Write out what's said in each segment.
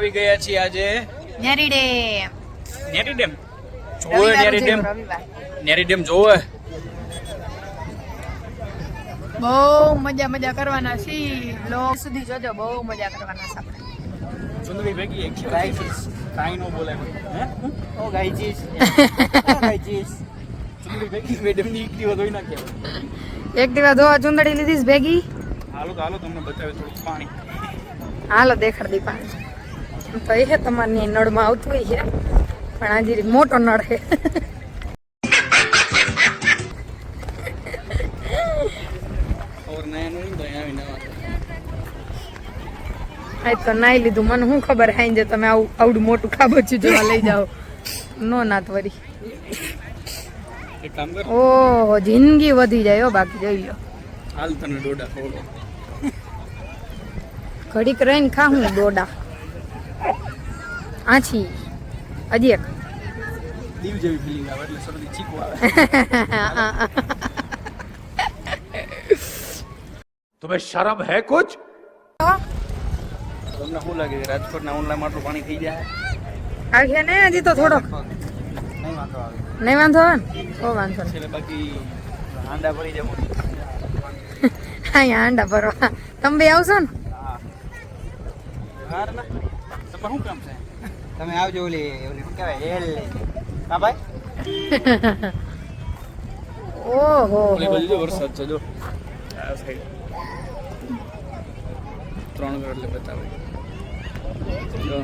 આવી ગયા છીએ આજે નેરી ડેમ. નેરી ડેમ જોવે. નેરી ડેમ નેરી ડેમ જોવે. બહુ મજા કરવાના છી. લોક સુધી જોજો, બહુ મજા કરવાના છે આપણે. સુંદરી ભેગી એક ગાઈચીસ કાઈ નો બોલે હે ઓ ગાઈચીસ ગાઈચીસ સુંદરી ભેગી મેડમ ની એકટીવા ધોઈ નાખ્યા. એકટીવા ધોવા ચુંદડી લીધી છે ભેગી. હાલો તમને બતાવે થોડું પાણી. હાલો દેખાડ દી પાણી. તો એ છે તમારી નળમાં આવતું હોય છે, પણ આજે મોટો નળ છે. ઓર નયા નું તો આવી નવા આજ તો નાઈ લીધું. મને શું ખબર હાઈ જે તમે આવડું મોટું ખાબોચી જોવા લઈ જાઓ. નો નાત વરી. એક કામ કર. ઓહો, જિંદગી વધી જાય હો. બાકી જોઈ લો. હાલ તને ડોડા ખવડો. ઘડીક રહીને ખાઉં ડોડા. આછી હજી એક દીવ જેવી ફીલિંગ આવે એટલે શરદી ચીકુ આવે. तुम्हें शर्म है कुछ? તમને શું લાગે છે રાજકોટના ઓનલાઈન માટલું પાણી થઈ જાય? આવે ને હજી તો થોડોક. નહીં વાંધો આવે. નહીં વાંધો આવે ને? ઓ વાંધો નહીં. એટલે બાકી હાંડા ભરી જવું. અહીંયા આંડા ભરવા તમે બે આવશો ને? કાર ના તમારે શું કામ છે? તમે આવજો ઓલી શું કહેવાય હેલ લઈ. હા ભાઈ. ઓહો ઓલી બાજુ જો વરસાદ છે જો. આ સાઈડ 3 ઘર એટલે બતાવે. જો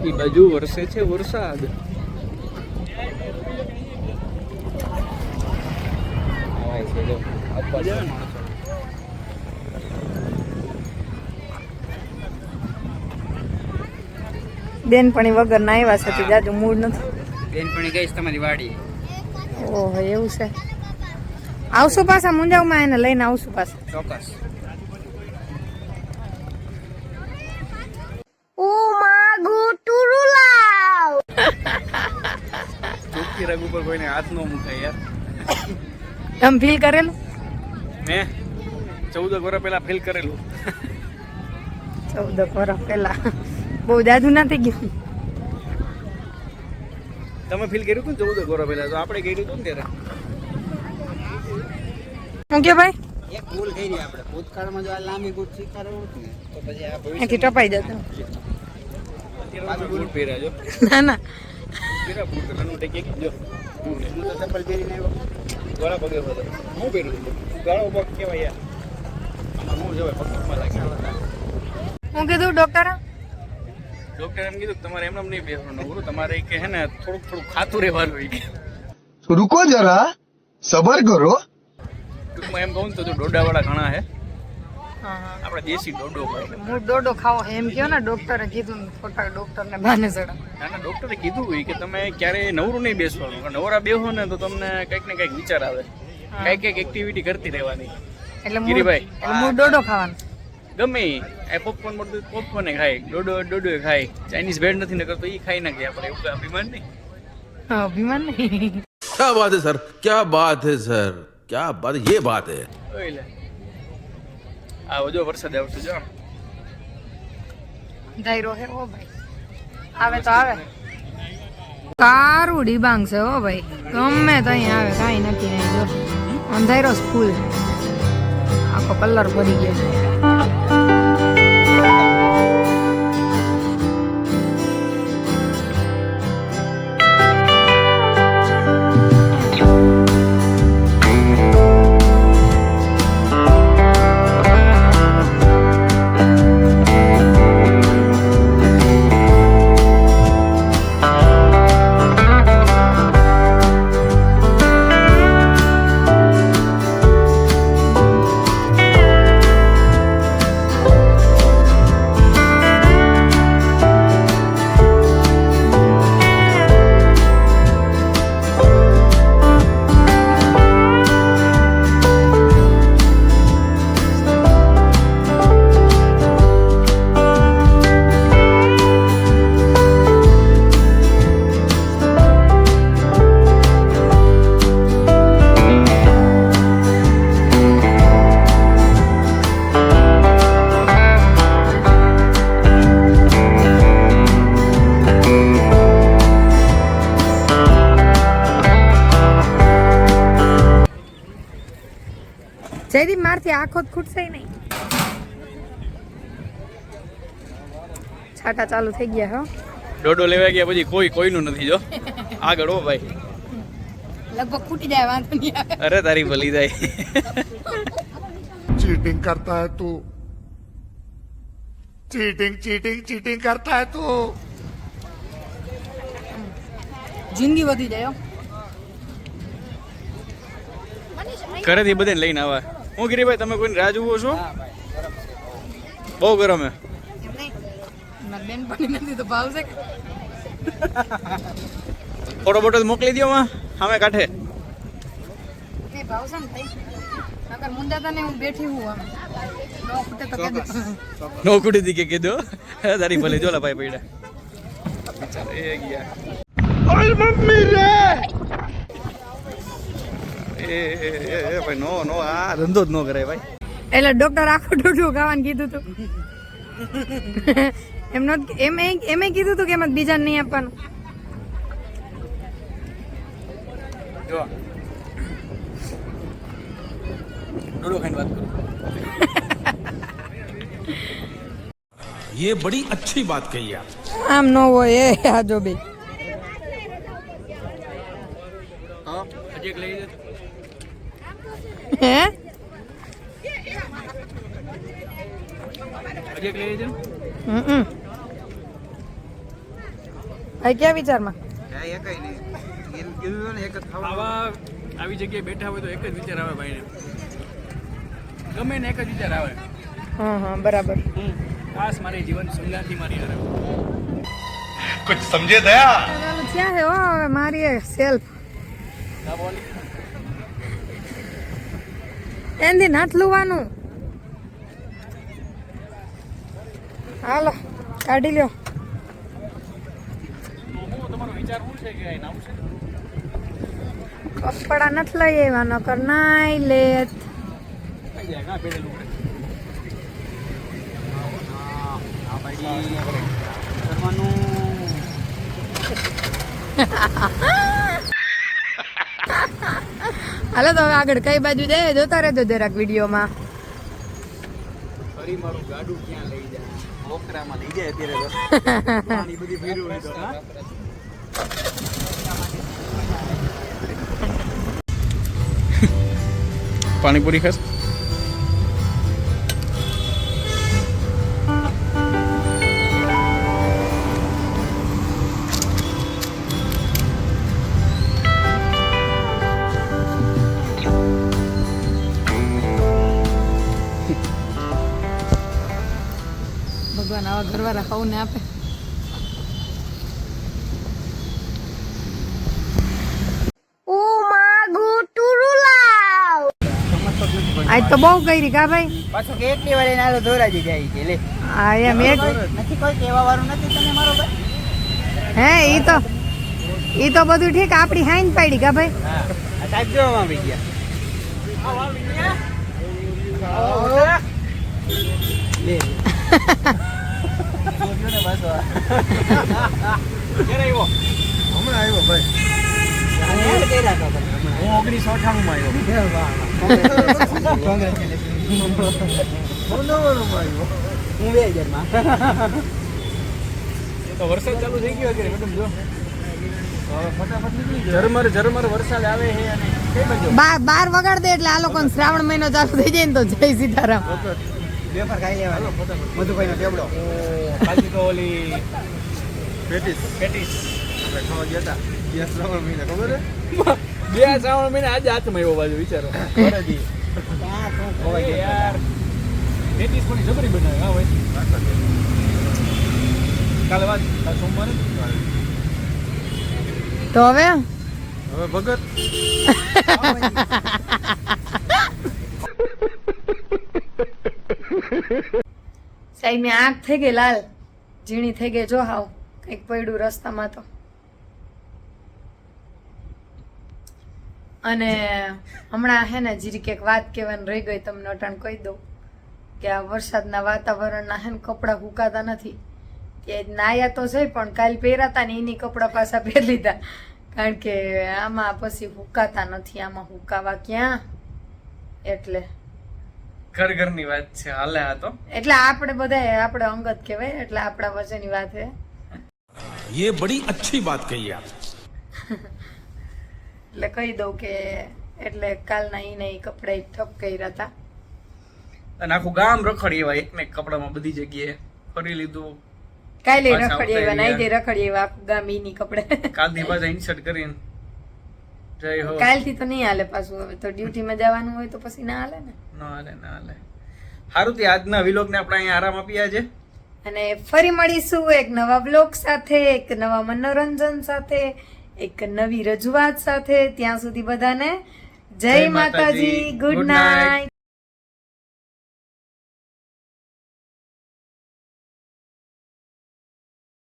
એ બાજુ વરસે છે વરસાદ. આવાય છે જો આપવા જાય ને માણસો. બેનપણી વગર ના આવ્યા છે તો જાજુ મૂડ નથી. બેનપણી ગઈ છે તમારી વાડી. ઓહો એવું છે. આવશું પાછા મુંજાવમાં એને લઈને આવશું પાછા. ચોક્કસ. ચોખ્ખી રગ ઉપર કોઈને હાથ ન મુકાય યાર. તમે ફીલ કરેલું? મેં 14 વર્ષ પહેલા ફીલ કરેલું. 14 વર્ષ પહેલા બહુ જાજુ નથી ગયું. તમે ફીલ કર્યું હતું 14 વર્ષ પહેલા? તો આપણે કર્યું હતું ને ત્યારે. હું કે ભાઈ એક ભૂલ કરી આપણે ભૂતકાળમાં જો આ લાંબી બૂટ સ્વીકારવું હતું ને તો પછી આ અહીંથી ટપાઈ જતો. અત્યારે બૂટ પહેર્યા જો. ના ના પહેર્યા બૂટ એનું ટેક જો. હું તો ચપ્પલ પહેરીને આવ્યો. ગળા પગે હતો. હું પહેર્યું હતું ગળો પગ કહેવાય યાર. આમાં હું જોવે પગમાં લાગ્યા. હું કીધું ડોક્ટર? ડોક્ટર એમ કીધું તમારે એમ નહીં બેસવાનું ગુરુ. તમારે કે હે ને થોડુંક ખાતું રહેવાનું હોય. रुको जरा सबर करो. ટૂંકમાં એમ કહું ને તો ડોડાવાળા ઘણા હે. હા આપણે દેશી ડોડો ખાય. હું ડોડો ખાવો એમ કયો ને ડોક્ટરે કીધું ને ખોટા ડોક્ટરને બાને ચડા. નાના ડોક્ટરે કીધું હોય કે તમે ક્યારેય નવરું નહીં બેસવાનું. નવરા બેહો ને તો તમને કંઈક ને કંઈક વિચાર આવે. કંઈક એક્ટિવિટી કરતી રહેવાની. એટલે ગિરીભાઈ હું ડોડો ખાવાનો. ગમે એ પોપકોર્ન મળતું પોપકોર્ન ખાય, ડોડો ખાય. ચાઇનીઝ ભેળ નથી ને કરતો એ ખાઈ નાખીએ આપણે. એવું કઈ અભિમાન નહીં. હા અભિમાન નહીં. क्या बात है सर, क्या बात है सर, क्या बात, ये बात है. ઓય લે આવો જો વરસાદ આવશે જો. ધાયરો હે ઓ ભાઈ. આવે તો આવે. કારું ડિબાંગ છે હો ભાઈ. ગમે તઈ આવે કાઈ નક્કી નહીં. જો અંધારો ફૂલ આખો કલર ભરી ગયો છે. જયદીપ મારથી આંખો જ ખૂટશે નહીં. છાટા ચાલુ થઈ ગયા હો. ડોડો લેવા ગયા પછી કોઈનું નથી જો આગળ હો ભાઈ. લગભગ ફૂટી જાય વાંધો નહીં આવે. અરે તારી ભલી જાય. चीटिंग करता है तू चीटिंग चीटिंग चीटिंग करता है तू જિંદગી વધી જાય હો. ઘરેથી બધાને લઈને આવા. હું ગિરીભાઈ તમે કોઈને રાહ જુઓ છો? બહુ ગરમ હે. મારી બેન પણ નથી તો ભાવશે કે થોડો બોટલ મોકલી દો માં સામે કાંઠે. એ ભાવશે ને તઈ નકર મુંજાતા ને હું બેઠી હું આમ નો ફૂટે તો કે નો કુડી દી કે કીધો તારી ભલે જોલા ભાઈ પૈડા બિચારા એ ગયા. ओए मम्मी रे એ ભાઈ નો આ ધંધો જ નો કરાય ભાઈ. એટલે ડોક્ટર આખું ડોડું ખાવાનું કીધું તું. એમે કીધું તું કે એમ બીજાને નહીં આપવાનું. જો ડોડો ખાઈને વાત કરું. ये बड़ी अच्छी बात कही आप. આમ ન હોય એ આજો બે. હા હજી એક લઈ લે. હે હજી એક લઈ લેજો. ભાઈ ક્યાં વિચારમાં? આવી જગ્યાએ બેઠા હોય તો એક જ વિચાર આવે ભાઈને. ગમે ને એક જ વિચાર આવે. હા બરાબર. ખાસ મારી જીવન સંગાથી મારી હારે. कुछ समझे दया ક્યાં હે હો હવે મારી સેલ્ફ ના બોલ. એનથી નાથ લુવાનું. હાલો કાઢી લ્યો. તમારો વિચાર શું છે કે અહીં આવશે? કપડા નથી લઈ આવ્યા નકર નાઈ લેત. આવી જાય કાં પહેરેલું પડે. હા ભાઈ કરવાનું. હાલો તો હવે આગળ કઈ બાજુ જાય જોતા રહેજો જરાક વિડીયોમાં. ફરી મારું ગાડું ક્યાં લઈ જાય? લોકરામાં લઈ જાય અત્યારે તો. પાણી બધી ભર્યું હોય તો હા. પાણીપુરી ખાસ. ભગવાન આવા ઘરવાળા ખાવું ને આપે. આજ તો બહુ કરી કા ભાઈ. પાછો કેટલી વાર એના દોરાજી જાય છે લે. હા એમ એક નથી કોઈ કહેવા વાળું નથી તને મારો ભાઈ. હે ઈ તો બધું ઠીક આપડી હાઈન પાડી કા ભાઈ. હા આ સાહેબ જો આવી ગયા. લે જોજો ને પાછો. ક્યારે આવ્યો? हमें आयो भाई યાર કઈ રાખો તમે. હું 1998 માં આવ્યો. હું 2000 માં. તો વરસાદ ચાલુ થઈ ગયો અત્યારે મેડમ જો. ફટાફટ નીકળી જાય. ઝરમર વરસાદ આવે છે અને કઈ બાજુ? બાર વગાડ દે એટલે આ લોકોને શ્રાવણ મહિનો ચાલુ થઈ જાય ને તો જય સીતારામ. વેફર ખાઈ લેવાનો. મધુભાઈ નો ટેબડો. કાલથી તો ઓલી પેટીસ खावा गया था ये श्रावण महीना खबर है 2 શ્રાવણ મહિના આજે હાથમાં આવ્યો બાજુ વિચારો. ક્યાં શું ખવાય એ યાર પેટીસ પણ જબરી બનાવે હા ભાઈ. કાલે વાત કાલ સોમવારે તો હવે હવે ભગત સાહેબ ની આંખ થઈ ગઈ લાલ ઝીણી થઈ ગઈ જો હાવ કંઈક પડ્યું રસ્તામાં તો. અને હમણાં હે ને જીરીક એક વાત કહેવાની રહી ગઈ તમને અટાણ કહી દઉં કે આ વરસાદના વાતાવરણના હે ને કપડાં હુકાતા નથી. એ નાયા તો છે પણ કાલ પહેરાતા ને એની કપડાં પાછા પહેરી લીધા કારણ કે આમાં પછી હુકાતા નથી. આમાં હુકાવા ક્યાં એટલે ઘરની વાત છે હાલે આ તો એટલે આપણે બધા આપણે અંગત કહેવાય એટલે આપણા વચ્ચેની વાત છે. ये बड़ी अच्छी बात कही आप. એટલે કહી દઉં કે એટલે કાલના ઈને ઈ કપડા ઠપ કર્યા હતા. અને આખું ગામ રખડી એવા એક ને એક કપડામાં બધી જગ્યાએ ફરી લીધું. કાલે પાછા રખડી આવ્યા આવતા નાઈ દે રખડી આવ્યા આખું ગામ ઈની કપડે. કાલથી પાછા ઇન્સર્ટ કરીને જય હો. કાલથી તો નહીં હાલે પાછું હવે તો ડ્યુટીમાં જવાનું હોય તો પછી ના હાલે ને. ના હાલે સારું તે આજના વિલોગને આપણે અહીંયા આરામ આપીએ આજે. અને ફરી મળીશું એક નવા બ્લોગ સાથે, એક નવા મનોરંજન સાથે, એક નવી રજૂઆત સાથે. ત્યાં સુધી બધાને જય માતાજી, ગુડ નાઇટ.